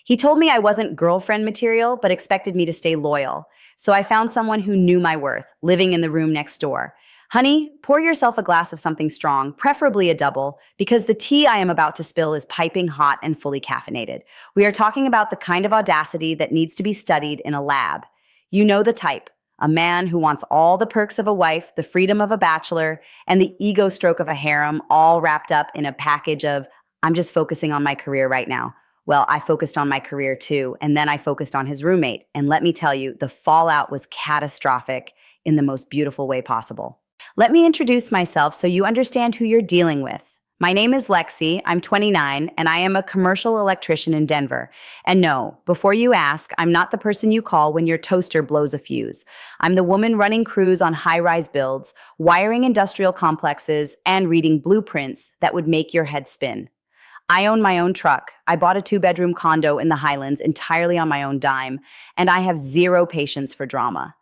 He told me I wasn't girlfriend material, but expected me to stay loyal. So I found someone who knew my worth, living in the room next door. Honey, pour yourself a glass of something strong, preferably a double, because the tea I am about to spill is piping hot and fully caffeinated. We are talking about the kind of audacity that needs to be studied in a lab. You know the type. A man who wants all the perks of a wife, the freedom of a bachelor, and the ego stroke of a harem, all wrapped up in a package of, I'm just focusing on my career right now. Well, I focused on my career too, and then I focused on his roommate. And let me tell you, the fallout was catastrophic in the most beautiful way possible. Let me introduce myself so you understand who you're dealing with. My name is Lexi, I'm 29, and I am a commercial electrician in Denver. And no, before you ask, I'm not the person you call when your toaster blows a fuse. I'm the woman running crews on high-rise builds, wiring industrial complexes, and reading blueprints that would make your head spin. I own my own truck. I bought a 2-bedroom condo in the Highlands entirely on my own dime, and I have zero patience for drama.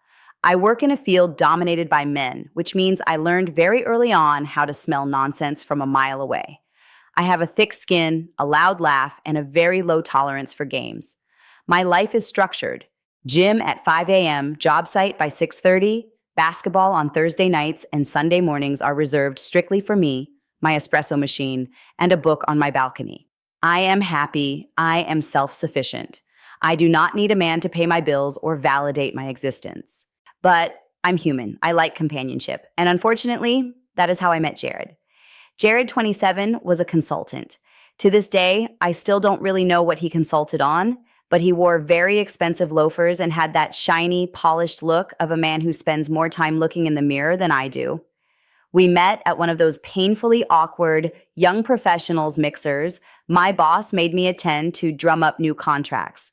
I work in a field dominated by men, which means I learned very early on how to smell nonsense from a mile away. I have a thick skin, a loud laugh, and a very low tolerance for games. My life is structured. Gym at 5 a.m., job site by 6:30, basketball on Thursday nights and Sunday mornings are reserved strictly for me, my espresso machine, and a book on my balcony. I am happy. I am self-sufficient. I do not need a man to pay my bills or validate my existence. But I'm human. I like companionship. And unfortunately, that is how I met Jared. Jared, 27, was a consultant. To this day, I still don't really know what he consulted on, but he wore very expensive loafers and had that shiny, polished look of a man who spends more time looking in the mirror than I do. We met at one of those painfully awkward young professionals mixers my boss made me attend to drum up new contracts.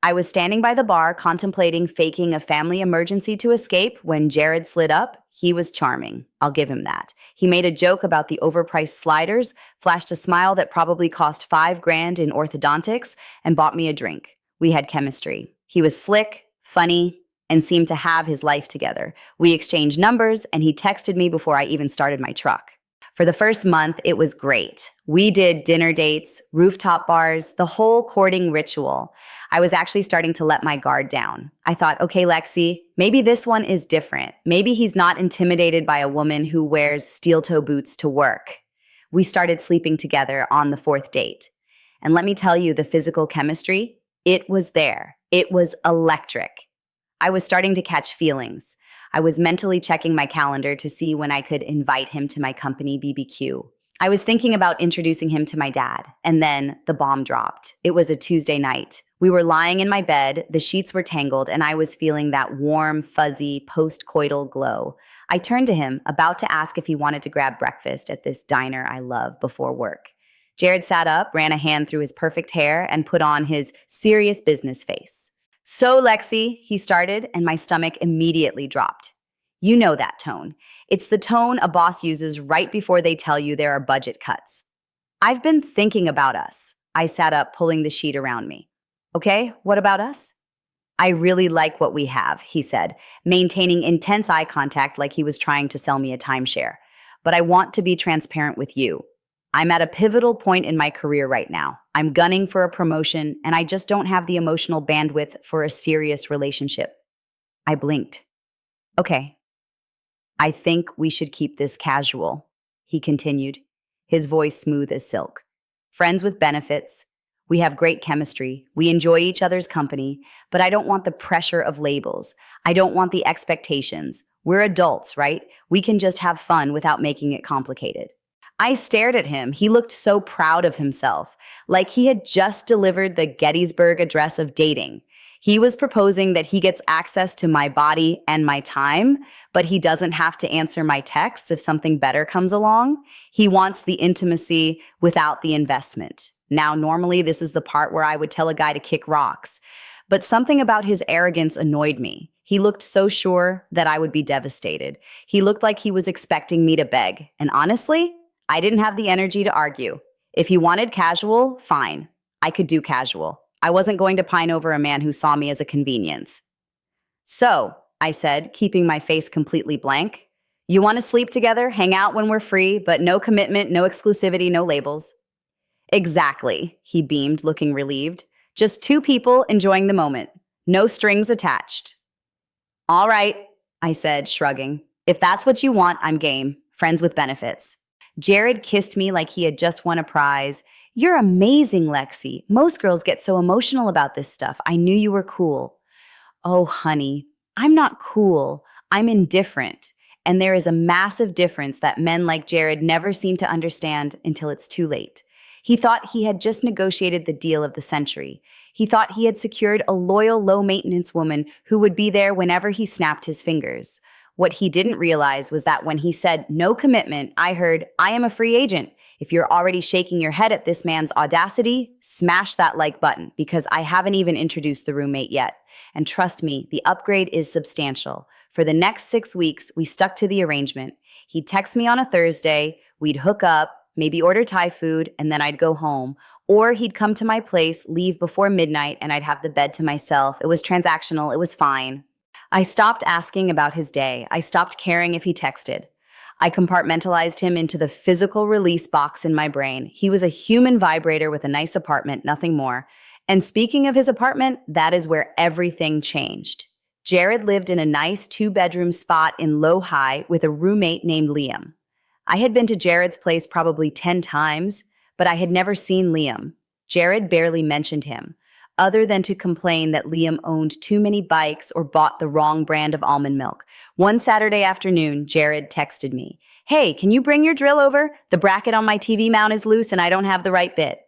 I was standing by the bar contemplating faking a family emergency to escape when Jared slid up. He was charming. I'll give him that. He made a joke about the overpriced sliders, flashed a smile that probably cost $5,000 in orthodontics, and bought me a drink. We had chemistry. He was slick, funny, and seemed to have his life together. We exchanged numbers, and he texted me before I even started my truck. For the first month, it was great. We did dinner dates, rooftop bars, the whole courting ritual. I was actually starting to let my guard down. I thought, okay, Lexi, maybe this one is different. Maybe he's not intimidated by a woman who wears steel-toe boots to work. We started sleeping together on the 4th date. And let me tell you, the physical chemistry, it was there. It was electric. I was starting to catch feelings. I was mentally checking my calendar to see when I could invite him to my company BBQ. I was thinking about introducing him to my dad, and then the bomb dropped. It was a Tuesday night. We were lying in my bed, the sheets were tangled, and I was feeling that warm, fuzzy, post-coital glow. I turned to him, about to ask if he wanted to grab breakfast at this diner I love before work. Jared sat up, ran a hand through his perfect hair, and put on his serious business face. So, Lexi, he started, and my stomach immediately dropped. You know that tone. It's the tone a boss uses right before they tell you there are budget cuts. I've been thinking about us. I sat up, pulling the sheet around me. Okay, what about us? I really like what we have, he said, maintaining intense eye contact like he was trying to sell me a timeshare. But I want to be transparent with you. I'm at a pivotal point in my career right now. I'm gunning for a promotion, and I just don't have the emotional bandwidth for a serious relationship. I blinked. Okay. I think we should keep this casual, he continued, his voice smooth as silk. Friends with benefits. We have great chemistry. We enjoy each other's company, but I don't want the pressure of labels. I don't want the expectations. We're adults, right? We can just have fun without making it complicated. I stared at him. He looked so proud of himself, like he had just delivered the Gettysburg Address of dating. He was proposing that he gets access to my body and my time, but he doesn't have to answer my texts if something better comes along. He wants the intimacy without the investment. Now, normally this is the part where I would tell a guy to kick rocks, but something about his arrogance annoyed me. He looked so sure that I would be devastated. He looked like he was expecting me to beg, and honestly, I didn't have the energy to argue. If he wanted casual, fine. I could do casual. I wasn't going to pine over a man who saw me as a convenience. So, I said, keeping my face completely blank, you want to sleep together, hang out when we're free, but no commitment, no exclusivity, no labels. Exactly, he beamed, looking relieved. Just two people enjoying the moment. No strings attached. All right, I said, shrugging. If that's what you want, I'm game. Friends with benefits. Jared kissed me like he had just won a prize. You're amazing, Lexi. Most girls get so emotional about this stuff. I knew you were cool. Oh, honey, I'm not cool. I'm indifferent. And there is a massive difference that men like Jared never seem to understand until it's too late. He thought he had just negotiated the deal of the century. He thought he had secured a loyal, low-maintenance woman who would be there whenever he snapped his fingers. What he didn't realize was that when he said no commitment, I heard, I am a free agent. If you're already shaking your head at this man's audacity, smash that like button because I haven't even introduced the roommate yet. And trust me, the upgrade is substantial. For the next 6 weeks, we stuck to the arrangement. He'd text me on a Thursday, we'd hook up, maybe order Thai food, and then I'd go home. Or he'd come to my place, leave before midnight, and I'd have the bed to myself. It was transactional, it was fine. I stopped asking about his day. I stopped caring if he texted. I compartmentalized him into the physical release box in my brain. He was a human vibrator with a nice apartment, nothing more. And speaking of his apartment, that is where everything changed. Jared lived in a nice 2-bedroom spot in Low-High with a roommate named Liam. I had been to Jared's place probably 10 times, but I had never seen Liam. Jared barely mentioned him, other than to complain that Liam owned too many bikes or bought the wrong brand of almond milk. One Saturday afternoon, Jared texted me, "Hey, can you bring your drill over? The bracket on my TV mount is loose and I don't have the right bit."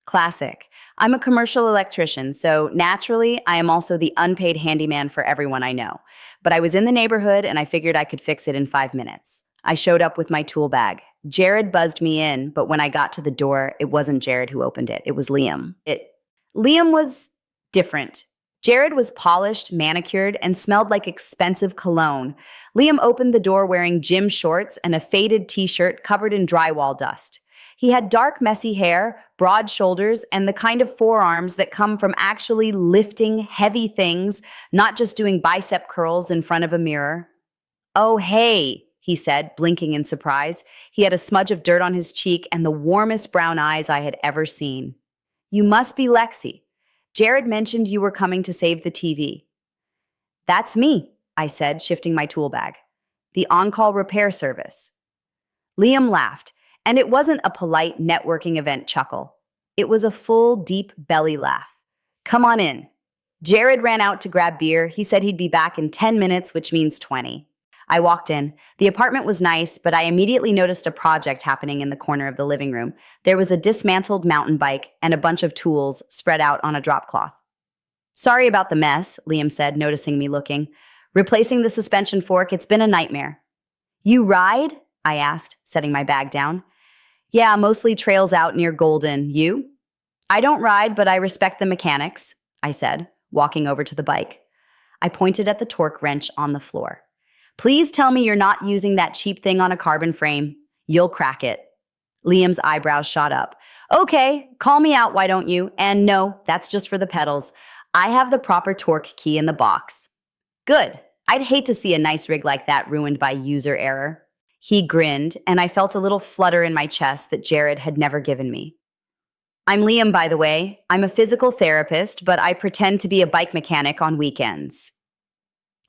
Classic. I'm a commercial electrician, so naturally, I am also the unpaid handyman for everyone I know. But I was in the neighborhood and I figured I could fix it in 5 minutes. I showed up with my tool bag. Jared buzzed me in, but when I got to the door, it wasn't Jared who opened it. It was Liam. Liam was different. Jared was polished, manicured, and smelled like expensive cologne. Liam opened the door wearing gym shorts and a faded t-shirt covered in drywall dust. He had dark, messy hair, broad shoulders, and the kind of forearms that come from actually lifting heavy things, not just doing bicep curls in front of a mirror. "Oh, hey," he said, blinking in surprise. He had a smudge of dirt on his cheek and the warmest brown eyes I had ever seen. "You must be Lexi. Jared mentioned you were coming to save the TV." "That's me," I said, shifting my tool bag. "The on-call repair service." Liam laughed, and it wasn't a polite networking event chuckle. It was a full, deep belly laugh. "Come on in." Jared ran out to grab beer. He said he'd be back in 10 minutes, which means 20. I walked in. The apartment was nice, but I immediately noticed a project happening in the corner of the living room. There was a dismantled mountain bike and a bunch of tools spread out on a drop cloth. "Sorry about the mess," Liam said, noticing me looking. "Replacing the suspension fork, it's been a nightmare." "You ride?" I asked, setting my bag down. "Yeah, mostly trails out near Golden. You?" "I don't ride, but I respect the mechanics," I said, walking over to the bike. I pointed at the torque wrench on the floor. "Please tell me you're not using that cheap thing on a carbon frame. You'll crack it." Liam's eyebrows shot up. "Okay, call me out, why don't you? And no, that's just for the pedals. I have the proper torque key in the box." "Good. I'd hate to see a nice rig like that ruined by user error." He grinned, and I felt a little flutter in my chest that Jared had never given me. "I'm Liam, by the way. I'm a physical therapist, but I pretend to be a bike mechanic on weekends."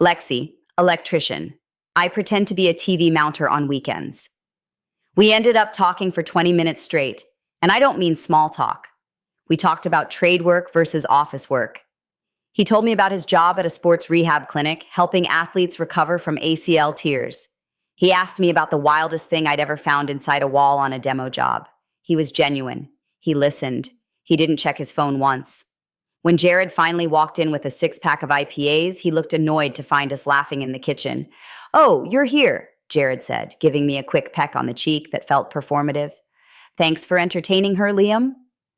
"Lexi, electrician. I pretend to be a TV mounter on weekends." We ended up talking for 20 minutes straight, and I don't mean small talk. We talked about trade work versus office work. He told me about his job at a sports rehab clinic, helping athletes recover from ACL tears. He asked me about the wildest thing I'd ever found inside a wall on a demo job. He was genuine. He listened. He didn't check his phone once. When Jared finally walked in with a 6-pack of IPAs, he looked annoyed to find us laughing in the kitchen. "Oh, you're here," Jared said, giving me a quick peck on the cheek that felt performative. "Thanks for entertaining her, Liam."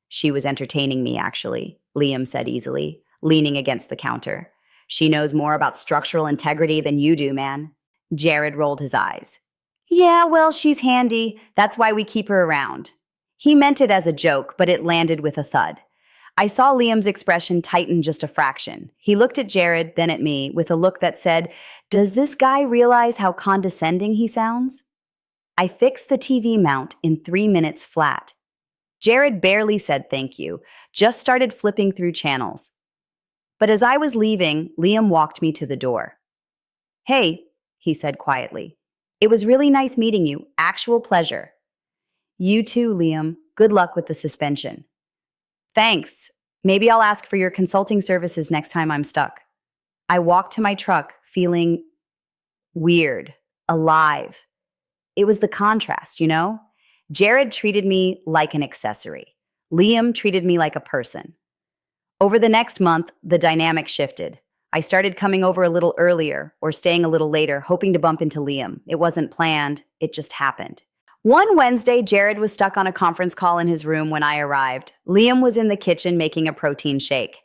"She was entertaining me, actually," Liam said easily, leaning against the counter. "She knows more about structural integrity than you do, man." Jared rolled his eyes. "Yeah, well, she's handy. That's why we keep her around." He meant it as a joke, but it landed with a thud. I saw Liam's expression tighten just a fraction. He looked at Jared, then at me, with a look that said, "Does this guy realize how condescending he sounds?" I fixed the TV mount in 3 minutes flat. Jared barely said thank you, just started flipping through channels. But as I was leaving, Liam walked me to the door. Hey, he said quietly. It was really nice meeting you. Actual pleasure. You too, Liam. Good luck with the suspension. Thanks. Maybe I'll ask for your consulting services next time I'm stuck. I walked to my truck, feeling weird, alive. It was the contrast, you know? Jared treated me like an accessory. Liam treated me like a person. Over the next month, the dynamic shifted. I started coming over a little earlier or staying a little later, hoping to bump into Liam. It wasn't planned, it just happened. One Wednesday, Jared was stuck on a conference call in his room when I arrived. Liam was in the kitchen making a protein shake.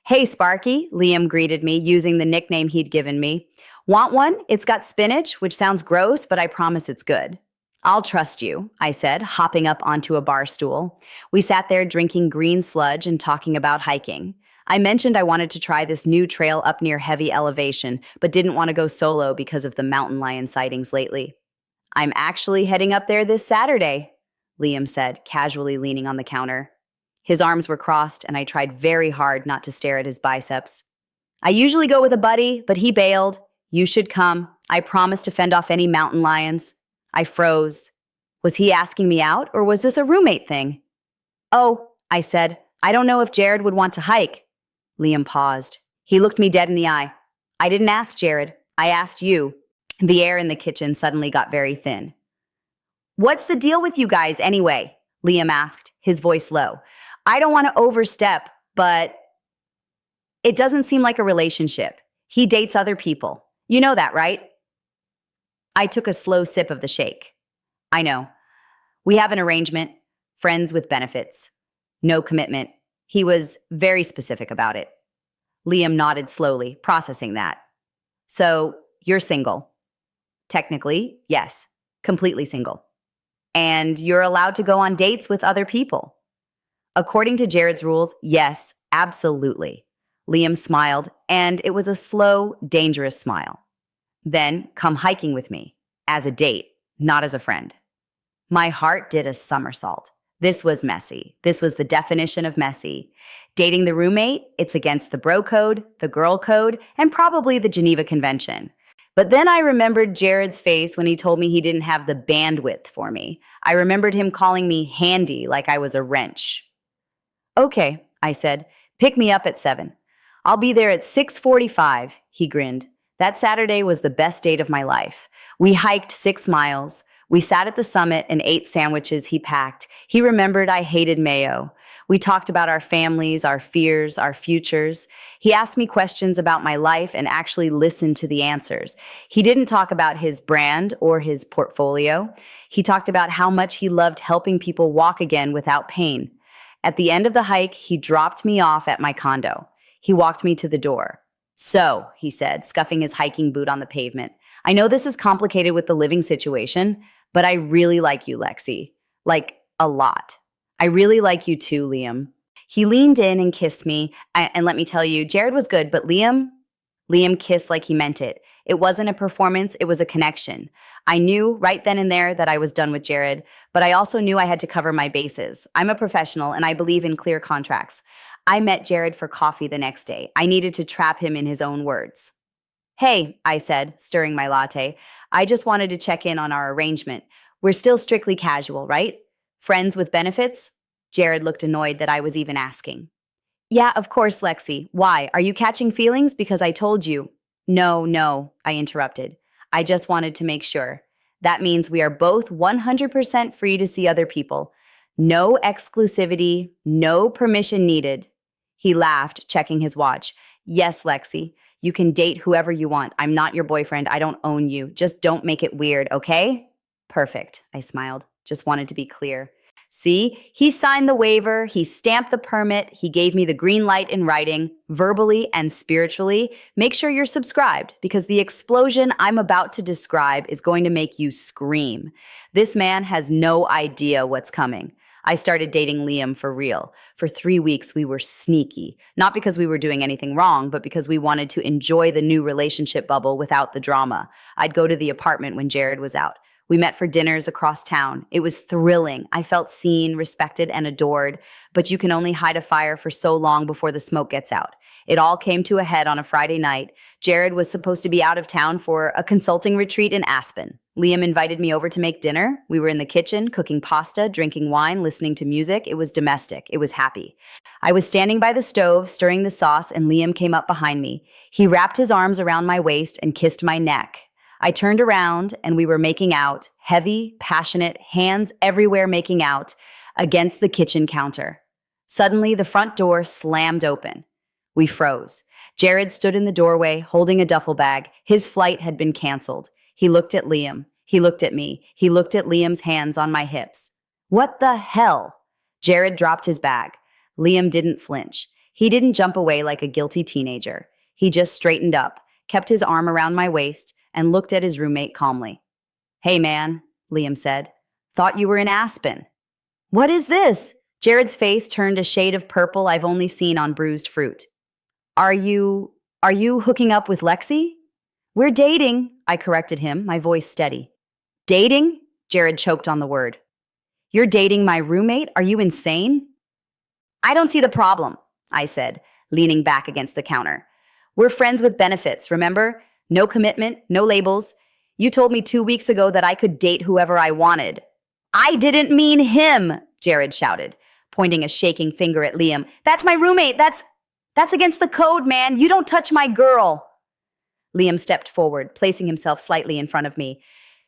Hey, Sparky, Liam greeted me using the nickname he'd given me. Want one? It's got spinach, which sounds gross, but I promise it's good. I'll trust you, I said, hopping up onto a bar stool. We sat there drinking green sludge and talking about hiking. I mentioned I wanted to try this new trail up near heavy elevation, but didn't want to go solo because of the mountain lion sightings lately. I'm actually heading up there this Saturday, Liam said, casually leaning on the counter. His arms were crossed, and I tried very hard not to stare at his biceps. I usually go with a buddy, but he bailed. You should come. I promise to fend off any mountain lions. I froze. Was he asking me out, or was this a roommate thing? Oh, I said, I don't know if Jared would want to hike. Liam paused. He looked me dead in the eye. I didn't ask Jared. I asked you. The air in the kitchen suddenly got very thin. What's the deal with you guys anyway? Liam asked, his voice low. I don't want to overstep, but it doesn't seem like a relationship. He dates other people. You know that, right? I took a slow sip of the shake. I know. We have an arrangement, friends with benefits. No commitment. He was very specific about it. Liam nodded slowly, processing that. So, you're single. Technically, yes, completely single. And you're allowed to go on dates with other people. According to Jared's rules, yes, absolutely. Liam smiled, and it was a slow, dangerous smile. Then come hiking with me, as a date, not as a friend. My heart did a somersault. This was messy. This was the definition of messy. Dating the roommate, it's against the bro code, the girl code, and probably the Geneva Convention. But then I remembered Jared's face when he told me he didn't have the bandwidth for me. I remembered him calling me handy like I was a wrench. Okay, I said, pick me up at 7. I'll be there at 6:45, he grinned. That Saturday was the best date of my life. We hiked 6 miles. We sat at the summit and ate sandwiches he packed. He remembered I hated mayo. We talked about our families, our fears, our futures. He asked me questions about my life and actually listened to the answers. He didn't talk about his brand or his portfolio. He talked about how much he loved helping people walk again without pain. At the end of the hike, he dropped me off at my condo. He walked me to the door. So, he said, scuffing his hiking boot on the pavement, I know this is complicated with the living situation, but I really like you, Lexi. Like, a lot. I really like you too, Liam. He leaned in and kissed me, and let me tell you, Jared was good, but Liam kissed like he meant it. It wasn't a performance, it was a connection. I knew right then and there that I was done with Jared, but I also knew I had to cover my bases. I'm a professional, and I believe in clear contracts. I met Jared for coffee the next day. I needed to trap him in his own words. Hey, I said, stirring my latte. I just wanted to check in on our arrangement. We're still strictly casual, right? Friends with benefits? Jared looked annoyed that I was even asking. Yeah, of course, Lexi. Why? Are you catching feelings because I told you? No, I interrupted. I just wanted to make sure. That means we are both 100% free to see other people. No exclusivity, no permission needed. He laughed, checking his watch. Yes, Lexi. You can date whoever you want. I'm not your boyfriend. I don't own you. Just don't make it weird, okay? Perfect, I smiled. Just wanted to be clear. See, he signed the waiver, he stamped the permit, he gave me the green light in writing, verbally and spiritually. Make sure you're subscribed because the explosion I'm about to describe is going to make you scream. This man has no idea what's coming. I started dating Liam for real. For 3 weeks, we were sneaky. Not because we were doing anything wrong, but because we wanted to enjoy the new relationship bubble without the drama. I'd go to the apartment when Jared was out. We met for dinners across town. It was thrilling. I felt seen, respected, and adored, but you can only hide a fire for so long before the smoke gets out. It all came to a head on a Friday night. Jared was supposed to be out of town for a consulting retreat in Aspen. Liam invited me over to make dinner. We were in the kitchen, cooking pasta, drinking wine, listening to music. It was domestic. It was happy. I was standing by the stove, stirring the sauce, and Liam came up behind me. He wrapped his arms around my waist and kissed my neck. I turned around and we were making out, heavy, passionate, hands everywhere making out, against the kitchen counter. Suddenly, the front door slammed open. We froze. Jared stood in the doorway, holding a duffel bag. His flight had been canceled. He looked at Liam. He looked at me. He looked at Liam's hands on my hips. What the hell? Jared dropped his bag. Liam didn't flinch. He didn't jump away like a guilty teenager. He just straightened up, kept his arm around my waist, and looked at his roommate calmly. Hey, man, Liam said. Thought you were in Aspen. What is this? Jared's face turned a shade of purple I've only seen on bruised fruit. Are you hooking up with Lexi? We're dating, I corrected him, my voice steady. Dating? Jared choked on the word. You're dating my roommate? Are you insane? I don't see the problem, I said, leaning back against the counter. We're friends with benefits, remember? No commitment, no labels. You told me 2 weeks ago that I could date whoever I wanted. I didn't mean him, Jared shouted, pointing a shaking finger at Liam. That's my roommate. That's against the code, man. You don't touch my girl. Liam stepped forward, placing himself slightly in front of me.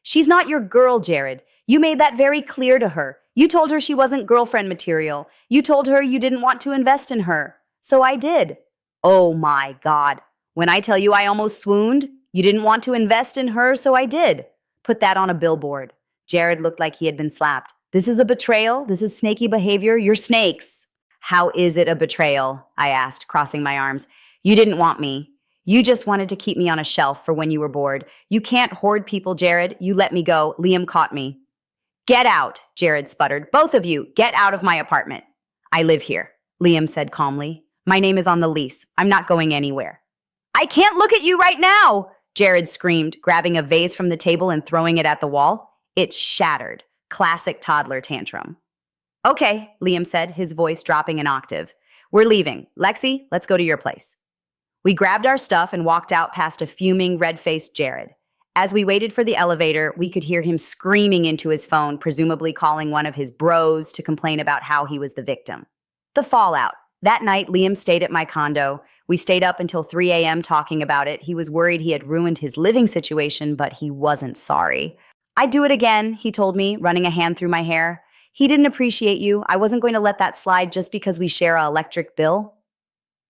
She's not your girl, Jared. You made that very clear to her. You told her she wasn't girlfriend material. You told her you didn't want to invest in her. So I did. Oh my God. When I tell you I almost swooned, you didn't want to invest in her, so I did. Put that on a billboard. Jared looked like he had been slapped. This is a betrayal. This is snaky behavior. You're snakes. How is it a betrayal? I asked, crossing my arms. You didn't want me. You just wanted to keep me on a shelf for when you were bored. You can't hoard people, Jared. You let me go. Liam caught me. Get out, Jared sputtered. Both of you, get out of my apartment. I live here, Liam said calmly. My name is on the lease. I'm not going anywhere. I can't look at you right now, Jared screamed, grabbing a vase from the table and throwing it at the wall. It shattered. Classic toddler tantrum. Okay, Liam said, his voice dropping an octave. We're leaving. Lexi, let's go to your place. We grabbed our stuff and walked out past a fuming, red-faced Jared. As we waited for the elevator, we could hear him screaming into his phone, presumably calling one of his bros to complain about how he was the victim. The fallout. That night, Liam stayed at my condo. We stayed up until 3 a.m. talking about it. He was worried he had ruined his living situation, but he wasn't sorry. I'd do it again, he told me, running a hand through my hair. He didn't appreciate you. I wasn't going to let that slide just because we share an electric bill.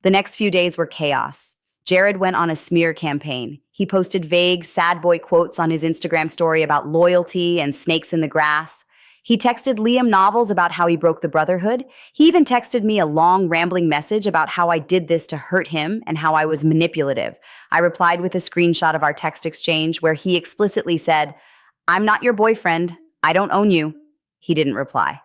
The next few days were chaos. Jared went on a smear campaign. He posted vague, sad boy quotes on his Instagram story about loyalty and snakes in the grass. He texted Liam novels about how he broke the brotherhood. He even texted me a long, rambling message about how I did this to hurt him and how I was manipulative. I replied with a screenshot of our text exchange where he explicitly said, I'm not your boyfriend. I don't own you. He didn't reply.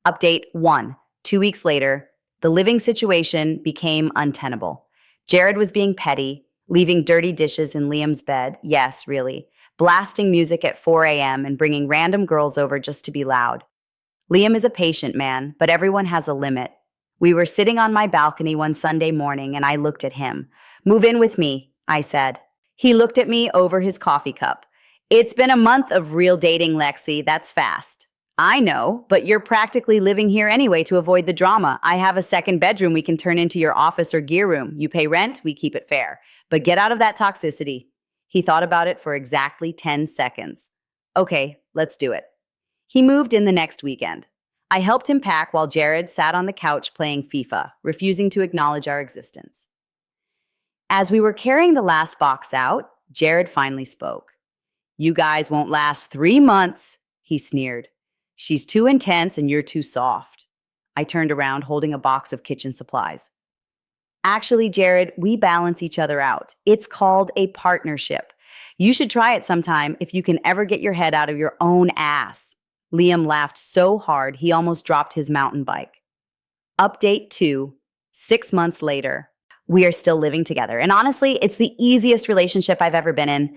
Update 1. 2 weeks later, the living situation became untenable. Jared was being petty, leaving dirty dishes in Liam's bed. Yes, really. Blasting music at 4 a.m. and bringing random girls over just to be loud. Liam is a patient man, but everyone has a limit. We were sitting on my balcony one Sunday morning and I looked at him. Move in with me, I said. He looked at me over his coffee cup. It's been a month of real dating, Lexi. That's fast. I know, but you're practically living here anyway to avoid the drama. I have a second bedroom we can turn into your office or gear room. You pay rent, we keep it fair. But get out of that toxicity. He thought about it for exactly 10 seconds. Okay, let's do it. He moved in the next weekend. I helped him pack while Jared sat on the couch playing FIFA, refusing to acknowledge our existence. As we were carrying the last box out, Jared finally spoke. You guys won't last 3 months, he sneered. She's too intense and you're too soft. I turned around holding a box of kitchen supplies. Actually, Jared, we balance each other out. It's called a partnership. You should try it sometime if you can ever get your head out of your own ass. Liam laughed so hard he almost dropped his mountain bike. Update 2. 6 months later. We are still living together. And honestly, it's the easiest relationship I've ever been in.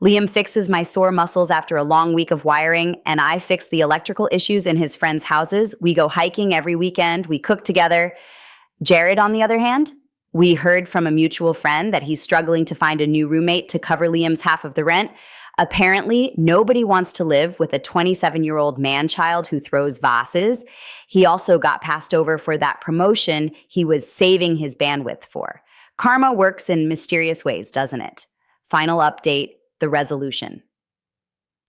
Liam fixes my sore muscles after a long week of wiring, and I fix the electrical issues in his friends' houses. We go hiking every weekend, we cook together. Jared, on the other hand, we heard from a mutual friend that he's struggling to find a new roommate to cover Liam's half of the rent. Apparently, nobody wants to live with a 27-year-old man-child who throws vases. He also got passed over for that promotion he was saving his bandwidth for. Karma works in mysterious ways, doesn't it? Final update, the resolution.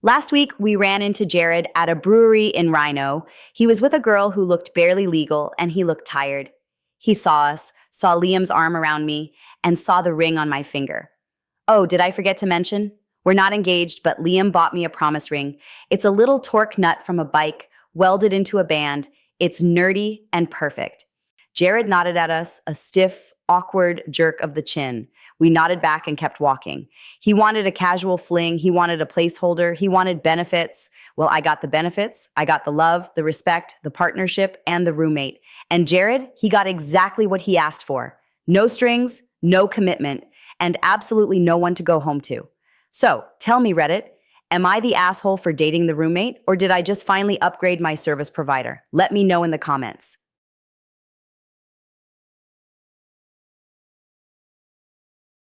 Last week, we ran into Jared at a brewery in Rhino. He was with a girl who looked barely legal, and he looked tired. He saw us, saw Liam's arm around me, and saw the ring on my finger. Oh, did I forget to mention? We're not engaged, but Liam bought me a promise ring. It's a little torque nut from a bike, welded into a band. It's nerdy and perfect. Jared nodded at us, a stiff, awkward jerk of the chin. We nodded back and kept walking. He wanted a casual fling. He wanted a placeholder. He wanted benefits. Well, I got the benefits. I got the love, the respect, the partnership, and the roommate. And Jared, he got exactly what he asked for. No strings, no commitment, and absolutely no one to go home to. So, tell me, Reddit, am I the asshole for dating the roommate, or did I just finally upgrade my service provider? Let me know in the comments.